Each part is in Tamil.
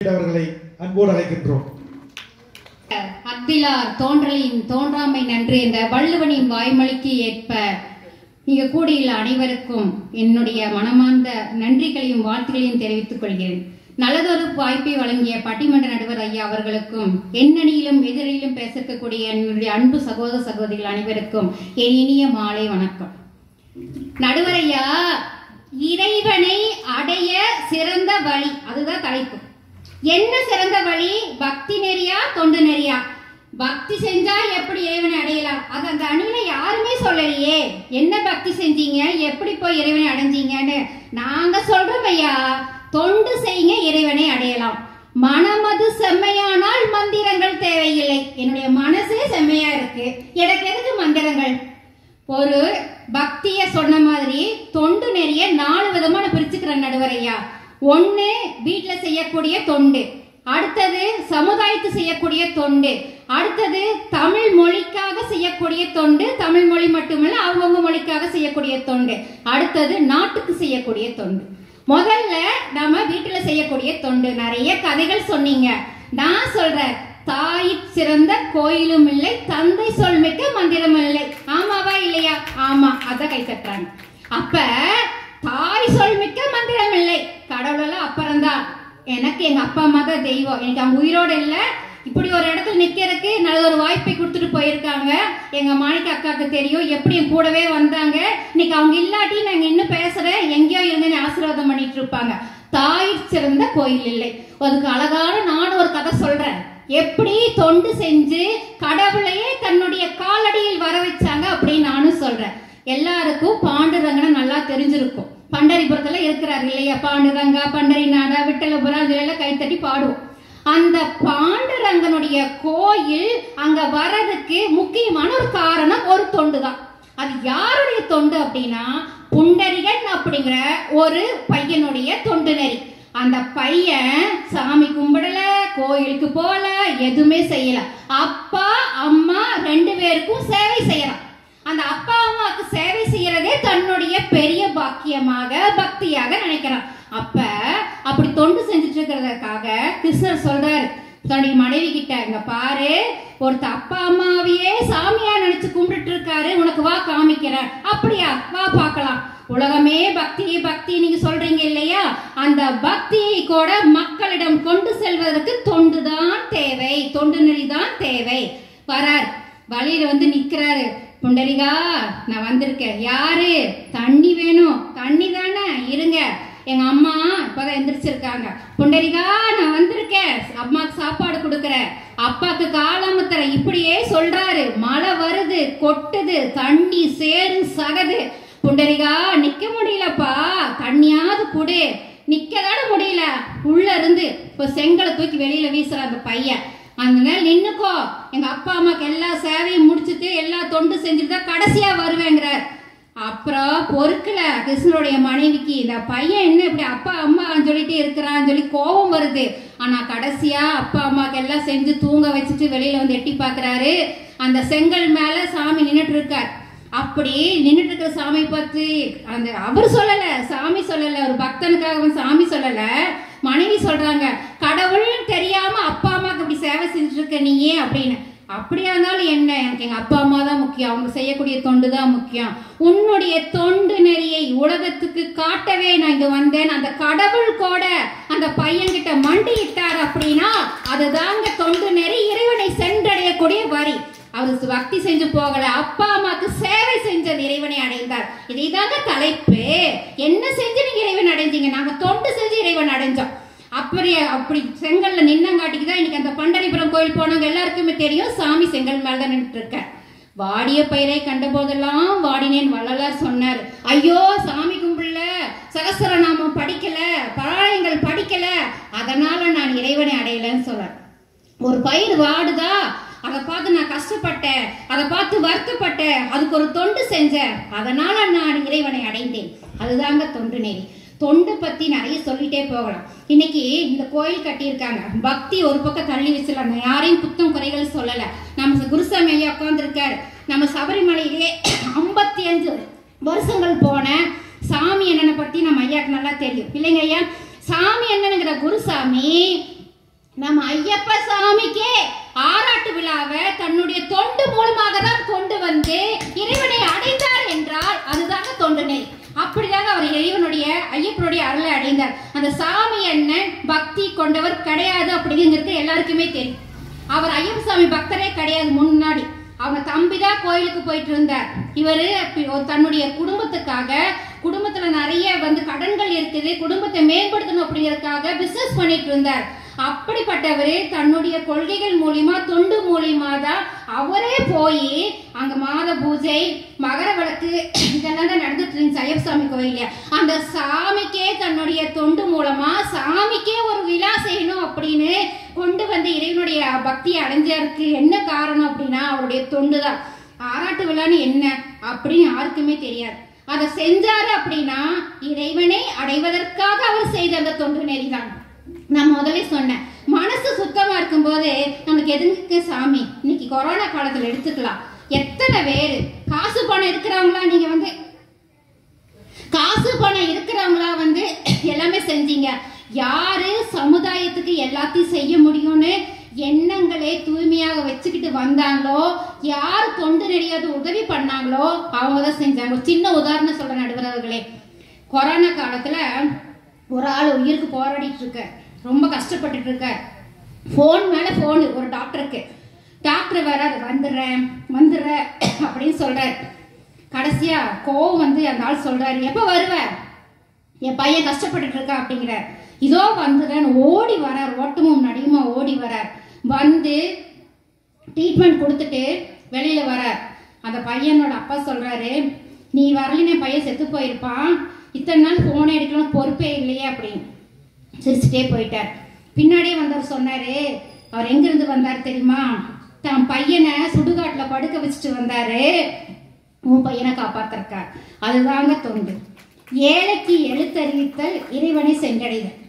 அவர்களை அன்போடு அழைக்கின்றோம். அக்திலார் தோன்றலின் தோன்றாமை நன்று என்ற வள்ளுவனின் வாய்மொழிக்கு ஏற்ப இங்கு கூடியுள்ள அனைவருக்கும் என்னுடைய மனமார்ந்த நன்றிகளையும் வாழ்த்துக்களையும் தெரிவித்துக் கொள்கிறேன். நல்லதொரு வாய்ப்பை வழங்கிய பட்டிமன்ற நடுவர் ஐயா அவர்களுக்கும் எண்ணணியிலும் எதிரிலும் பேசக்கூடிய என்னுடைய அன்பு சகோதர சகோதரிகள் அனைவருக்கும் என் இனிய மாலை வணக்கம். நடுவர் ஐயா, இறைவனை அடைய சிறந்த வழி, அதுதான் தலைப்பு. என்ன சிறந்த வழி? பக்தி நெறியா தொண்டு நெறியா? பக்தி செஞ்சா எப்படி இறைவனை அடையலாம்? அது அந்த அணியில யாருமே சொல்லலையே. என்ன பக்தி செஞ்சீங்க, எப்படி போய் இறைவனை அடைஞ்சீங்கன்னு நாங்க சொல்றோம் ஐயா. தொண்டு செய்யுங்க, இறைவனை அடையலாம். மனமது செம்மையானால் மந்திரங்கள் தேவையில்லை. என்னுடைய மனசே செம்மையா இருக்கு, எனக்கு எதுக்கு மந்திரங்கள்? ஒரு பக்திய சொன்ன மாதிரி தொண்டு நெறிய 4 விதமான பிரிச்சுக்கிற நடுவர் ஐயா. ஒண்ணு வீட்டுல செய்யக்கூடிய தொண்டு, அடுத்தது சமுதாயத்து செய்யக்கூடிய தொண்டு, அடுத்தது தமிழ் மொழிக்காக செய்யக்கூடிய தொண்டு, தமிழ் மொழி மட்டுமல்ல அவங்கவுங்க மொழிக்காக செய்யக்கூடிய தொண்டு, அடுத்தது நாட்டுக்கு செய்யக்கூடிய தொண்டு. முதல்ல நாம வீட்டுல செய்யக்கூடிய தொண்டு. நிறைய கதைகள் சொன்னீங்க. நான் சொல்றேன், தாய் சிறந்த கோயிலும் இல்லை, தந்தை சொல்மிக்க மந்திரம் இல்லை. ஆமாவா இல்லையா? ஆமா, அத கை தட்டுறாங்க. அப்ப தாய் சொல்மிக்க மந்திரம் இல்லை. கடவுளெல்லாம் அப்புறம்தான். எனக்கு எங்க அப்பா அம்மா தான் தெய்வம். எனக்கு அவங்க உயிரோட இல்ல, இப்படி ஒரு இடத்துல நிக்கிறதுக்கு நல்ல ஒரு வாய்ப்பை கொடுத்துட்டு போயிருக்காங்க. எங்க மாணிக்க அக்காவுக்கு தெரியும், எப்படி என் கூடவே வந்தாங்க. இன்னைக்கு அவங்க இல்லாட்டி நாங்க இன்னும் பேசுறேன், எங்கேயோ இருந்து ஆசீர்வாதம் பண்ணிட்டு இருப்பாங்க. தாய் சிறந்த கோயில் இல்லை. அதுக்கு அழகான நானும் ஒரு கதை சொல்றேன். எப்படி தொண்டு செஞ்சு கடவுளையே தன்னுடைய காலடியில் வர வச்சாங்க அப்படின்னு நானும் சொல்றேன். எல்லாருக்கும் பாண்டுரங்கனை நல்லா தெரிஞ்சிருக்கும். பண்டரிபுரத்துல இருக்கிறாரு இல்லையா? பாண்டுரங்கா, பண்டரிநாடா, விட்டலபுரம் எல்லாம் கைத்தட்டி பாடுவோம். அந்த பாண்டுரங்கனுடைய கோயில் அங்க வர்றதுக்கு முக்கியமான ஒரு காரணம் ஒரு தொண்டு தான். அது யாருடைய தொண்டு அப்படின்னா, புண்டரிகன் அப்படிங்கிற ஒரு பையனுடைய தொண்டு நெறி. அந்த பையன் சாமி கும்பிடல, கோயிலுக்கு போல, எதுவுமே செய்யல. அப்பா அம்மா 2 பேருக்கும் சேவை செய்யறான். அந்த அப்பா அம்மாவுக்கு சேவை செய்யறதே தன்னுடைய பெரிய பாக்கியமாக பக்தியாக நினைக்கிறான். அப்ப அப்படி தொண்டு செஞ்சுட்டு இருக்கிறதுக்காக கிருஷ்ணர் சொல்றாரு தன்னுடைய மனைவி கிட்ட, இங்க பாரு, ஒருத்த அப்பா அம்மாவையே சாமியா நினைச்சு கும்பிட்டு இருக்காரு, உனக்கு வா காமிக்கிறேன். அப்படியா? வா பார்க்கலாம். உலகமே பக்தி பக்தி நீங்க சொல்றீங்க இல்லையா? அந்த பக்தியை கூட மக்களிடம் கொண்டு செல்வதற்கு தொண்டுதான் தேவை, தொண்டு நெறிதான் தேவை. வரார், வழியில வந்து நிக்கிறாரு. புண்டரிகா, நான் வந்திருக்கேன். யாரு? தண்ணி வேணும். தண்ணி தானே, இருங்க, எங்க அம்மா இப்பதான் எந்திரிச்சிருக்காங்க. புண்டரிகா, நான் வந்திருக்கேன், அம்மாக்கு சாப்பாடு கொடுக்கறேன், அப்பாக்கு காலாமத்தர. இப்படியே சொல்றாரு. மழை வருது, கொட்டுது, தண்ணி சேரு சகது. புண்டரிகா, நிக்க முடியலப்பா, தண்ணியாவது குடு. நிக்கதான முடியல. உள்ள இருந்து இப்ப செங்கலை தூக்கி வெளியில வீசுற அந்த பையன். அந்த நேரம் நின்னுக்கோ, எங்க அப்பா அம்மாக்கு எல்லா சேவையும் முடிச்சுட்டு எல்லா தொண்டு செஞ்சுட்டு தான் கடைசியா வருவேங்கிறார். அப்புறம் பொறுக்கல கிருஷ்ணனுடைய மனைவிக்கு, இந்த பையன் என்ன இப்படி அப்பா அம்மா சொல்லிட்டு இருக்கிறான்னு சொல்லி கோபம் வருது. ஆனா கடைசியா அப்பா அம்மாக்கு எல்லாம் செஞ்சு தூங்க வச்சுட்டு வெளியில வந்து எட்டி பாக்குறாரு. அந்த செங்கல் மேல சாமி நின்னுட்டு இருக்கார். அப்படி நின்றுட்டு இருக்கிற சாமி பார்த்து அந்த அவர் சொல்லல, சாமி சொல்லல, ஒரு பக்தனுக்காக சாமி சொல்லல, மனைவி சொல்றாங்க, கடவுள் தெரியாம அப்பா அம்மாக்கு இப்படி சேவை செஞ்சுட்டு இருக்க நீயே அப்படின்னு. அப்படியா இருந்தாலும் என்ன, எனக்கு எங்க அப்பா அம்மா தான் முக்கியம், அவங்க செய்யக்கூடிய தொண்டு தான் முக்கியம். உன்னுடைய தொண்டு நெறியை உலகத்துக்கு காட்டவே நான் இங்க வந்தேன். அந்த கடவுள் கூட அந்த பையன்கிட்ட மண்டியிட்டார் அப்படின்னா அதுதாங்க தொண்டு நெறி, இறைவனை சென்றடையக்கூடிய வரி. அவரு பக்தி செஞ்சு போகல, அப்பா அம்மாக்கு சேவை செஞ்சது இறைவனை அடைந்தார். இதைதாங்க தலைப்பு. என்ன செஞ்சு நீங்க இறைவன் அடைஞ்சீங்க? நாங்க தொண்டு செஞ்சு இறைவன் அடைஞ்சோம். அப்படி செங்கல்ல நின்னங்காட்டிக்குதான் இன்னைக்கு அந்த பண்டரிபுரம் கோயில் போனவங்க எல்லாருக்குமே தெரியும், சாமி செங்கல் மேலதான் நின்றுட்டு இருக்க. வாடிய பயிரை கண்ட போதெல்லாம் வாடினேன் வள்ளலார் சொன்னார். ஐயோ, சாமி கும்பிடல, சகஸ்ரநாமம் படிக்கல, பாராயங்கள் படிக்கல, அதனால நான் இறைவனை அடையலன்னு சொல்றார். ஒரு பயிர் வாடுதா, அதை பார்த்து நான் கஷ்டப்பட்டேன், அதை பார்த்து வருத்தப்பட்டேன், அதுக்கு ஒரு தொண்டு செஞ்சேன், அதனால நான் இறைவனை அடைந்தேன். அதுதாங்க தொண்டு நெறி. தொண்டு பத்தி நிறைய சொல்லிட்டே போகலாம். இன்னைக்கு இந்த கோயில் கட்டியிருக்காங்க, பக்தி ஒரு பக்கம் தள்ளி வச்சிடலாம், யாரையும் குத்தம் குறைகள் சொல்லல. நம்ம குருசாமி ஐயா உட்கார்ந்துருக்காரு. நம்ம சபரிமலையிலே 55 வருஷங்கள் போன சாமி என்னன்னு பத்தி நம்ம ஐயாக்கு நல்லா தெரியும் இல்லைங்க ஐயா? சாமி என்னங்கிற குருசாமி நம்ம ஐயப்ப சாமிக்கே ஆராட்டு விழாவை தன்னுடைய தொண்டு மூலமாக தான் கொண்டு வந்து இறைவனை அடைந்தார் என்றால் அதுதாங்க தொண்டு நெறி. அப்படிதாங்க அவர் இறைவனுடைய ஐயப்பனுடைய அருளை அடைந்தார். அந்த சாமி என்ன பக்தி கொண்டவர் கிடையாது அப்படிங்கிறது எல்லாருக்குமே தெரியும். அவர் ஐயப்ப சாமி பக்தரே கிடையாது. முன்னாடி அவங்க தம்பிதான் கோயிலுக்கு போயிட்டு இருந்தார். இவரு தன்னுடைய குடும்பத்துக்காக, குடும்பத்துல நிறைய கடன்கள் இருக்குது, குடும்பத்தை மேம்படுத்தணும் அப்படிங்கறதுக்காக பிசினஸ் பண்ணிட்டு இருந்தார். அப்படிப்பட்டவரு தன்னுடைய கொள்கைகள் மூலியமா, தொண்டு மூலியமா தான் அவரே போய் அங்க மாத பூஜை, மகர விளக்கு இதெல்லாம் தான் நடந்துட்டு இருந்துச்சு ஐயப்ப சாமி கோயில. அந்த சாமிக்கே தன்னுடைய தொண்டு மூலமா சாமிக்கே ஒரு விழா செய்யணும் அப்படின்னு கொண்டு வந்து இறைவனுடைய பக்தியை அடைஞ்சதற்கு என்ன காரணம் அப்படின்னா அவருடைய தொண்டு தான். ஆராட்டு விழான்னு என்ன அப்படின்னு யாருக்குமே தெரியாது. அதை செஞ்சாரு அப்படின்னா இறைவனை அடைவதற்காக அவர் செய்த அந்த தொண்டு நெறிதான். நான் முதல்ல சொன்னேன், மனசு சுத்தமா இருக்கும் போது நமக்கு எதுக்கு சாமி. இன்னைக்கு கொரோனா காலத்துல எடுத்துக்கலாம், எத்தனை பேரு காசு பணம் இருக்கிறவங்களா நீங்க காசு பணம் இருக்கிறவங்களா எல்லாமே செஞ்சீங்க. யாரு சமுதாயத்துக்கு எல்லாத்தையும் செய்ய முடியும்னு எண்ணங்களே தூய்மையாக வச்சுக்கிட்டு வந்தாங்களோ, யார் தொண்டு நெறியாது உதவி பண்ணாங்களோ அவங்க தான் செஞ்சாங்க. சின்ன உதாரணம் சொல்ற நடுவர்களே, கொரோனா காலத்துல ஒரு ஆள் உயிருக்கு போராடிட்டு இருக்க, ரொம்ப கஷ்டப்பட்டுட்டு இருக்க. போன் மேல போன் ஒரு டாக்டருக்கு. டாக்டர் வேற வந்துடுறேன் அப்படின்னு சொல்றாரு. கடைசியா கோவம் அந்த ஆள் சொல்றாரு, எப்ப வருவ, என் பையன் கஷ்டப்பட்டுட்டு இருக்கா அப்படிங்கிறார். இதோ வந்துடுறேன் ஓடி வரார், ஓட்டமும் நடியுமா ஓடி வரார். வந்து ட்ரீட்மெண்ட் கொடுத்துட்டு வெளியில வரார். அந்த பையனோட அப்பா சொல்றாரு, நீ வரலின பையன் செத்து போயிருப்பான், இத்தனை நாள் போனை எடுக்கலாம் பொறுப்பே இல்லையே அப்படின்னு சிரிச்சுட்டே போயிட்டார். பின்னாடியே வந்தவர் சொன்னாரு, அவர் எங்கிருந்து வந்தார் தெரியுமா, தன் பையனை சுடுகாட்டுல படுக்க வச்சுட்டு வந்தாரு, உன் பையனை காப்பாத்திருக்கார். அதுதாங்க தொண்டு. ஏழைக்கு எழுத்தறிவித்தல் இறைவனை சென்றடைதல்.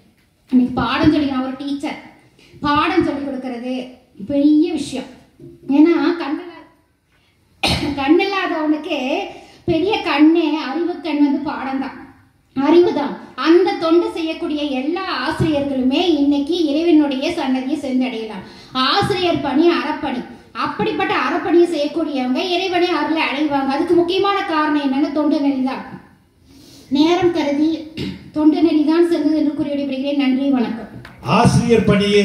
இன்னைக்கு பாடம் சொல்லி, நான் ஒரு டீச்சர், பாடம் சொல்லி கொடுக்கறது பெரிய விஷயம். ஏன்னா கண்ணில்லாதவனுக்கு பெரிய கண்ணே அறிவு கண் பாடம் தான், அறிவு தான். அந்த தொண்டு செய்யக்கூடிய எல்லா ஆசிரியர்களுமே இன்னைக்கு இறைவனுடைய சன்னதியை சென்றடையலாம். ஆசிரியர் பணி அறப்பணி. அப்படிப்பட்ட அறப்பணியை செய்யக்கூடியவங்க இறைவனை அருளை அடைவாங்க. அதுக்கு முக்கியமான காரணம் என்னன்னா தொண்டு நெறிதான். நேரம் கருதி தொண்டு நெறிதான் செல்வது என்று கூறி விடைபெறுகிறேன். நன்றி, வணக்கம். ஆசிரியர் பணியை